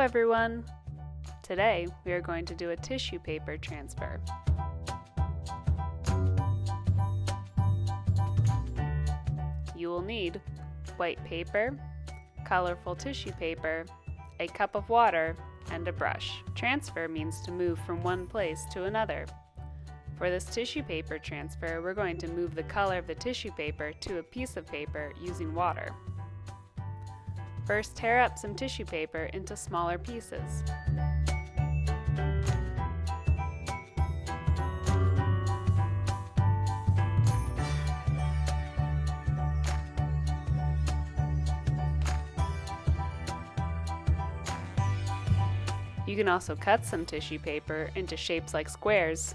everyone! Today we are going to do a tissue paper transfer. You will need white paper, colorful tissue paper, a cup of water, and a brush. Transfer means to move from one place to another. For this tissue paper transfer, we're going to move the color of the tissue paper to a piece of paper using water. First, tear up some tissue paper into smaller pieces. You can also cut some tissue paper into shapes like squares.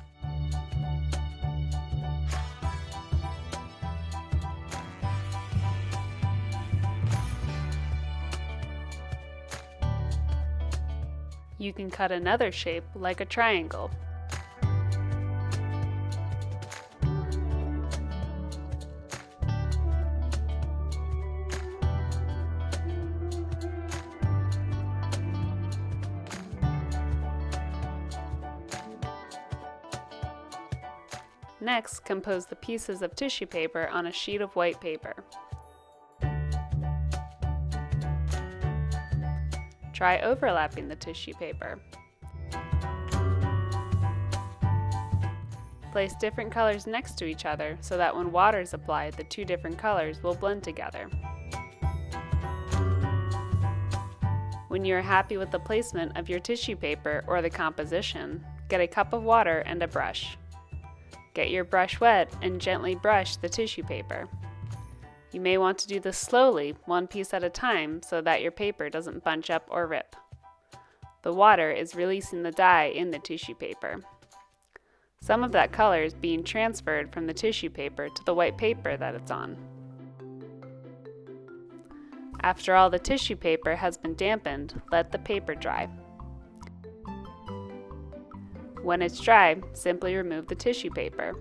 You can cut another shape like a triangle. Next, compose the pieces of tissue paper on a sheet of white paper. Try overlapping the tissue paper. Place different colors next to each other so that when water is applied, the two different colors will blend together. When you are happy with the placement of your tissue paper or the composition, get a cup of water and a brush. Get your brush wet and gently brush the tissue paper. You may want to do this slowly, one piece at a time, so that your paper doesn't bunch up or rip. The water is releasing the dye in the tissue paper. Some of that color is being transferred from the tissue paper to the white paper that it's on. After all the tissue paper has been dampened, let the paper dry. When it's dry, simply remove the tissue paper.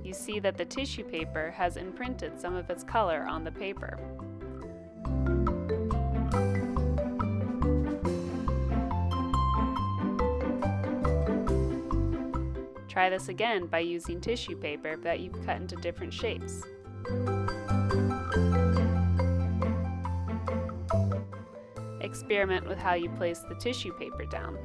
You see that the tissue paper has imprinted some of its color on the paper. Try this again by using tissue paper that you've cut into different shapes. Experiment with how you place the tissue paper down.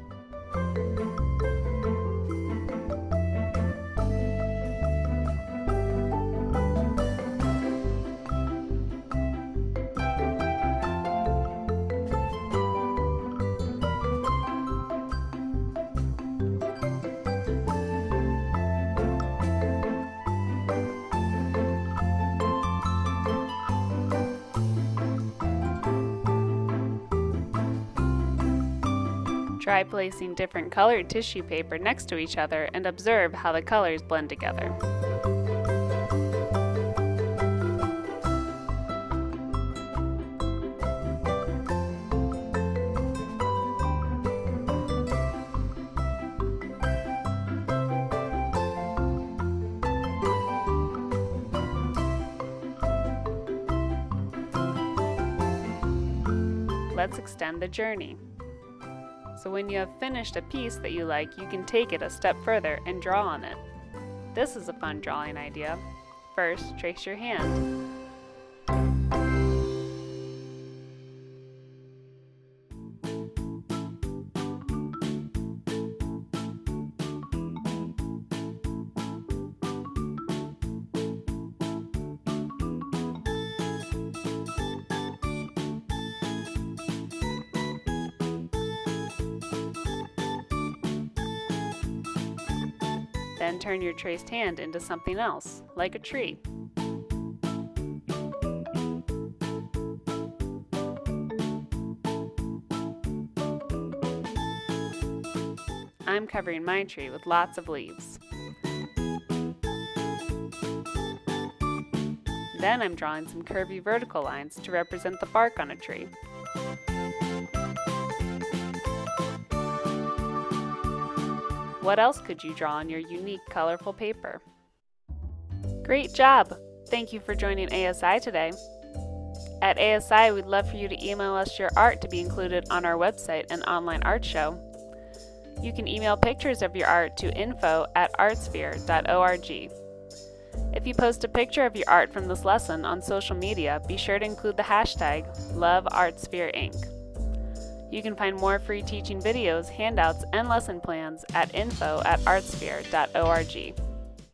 Try placing different colored tissue paper next to each other and observe how the colors blend together. Let's extend the journey. So when you have finished a piece that you like, you can take it a step further and draw on it. This is a fun drawing idea. First, trace your hand. Then turn your traced hand into something else, like a tree. I'm covering my tree with lots of leaves. Then I'm drawing some curvy vertical lines to represent the bark on a tree. What else could you draw on your unique, colorful paper? Great job! Thank you for joining ASI today. At ASI, we'd love for you to email us your art to be included on our website and online art show. You can email pictures of your art to info@artsphere.org. If you post a picture of your art from this lesson on social media, be sure to include the hashtag #LoveArtsphereInc. You can find more free teaching videos, handouts, and lesson plans at info@artsphere.org.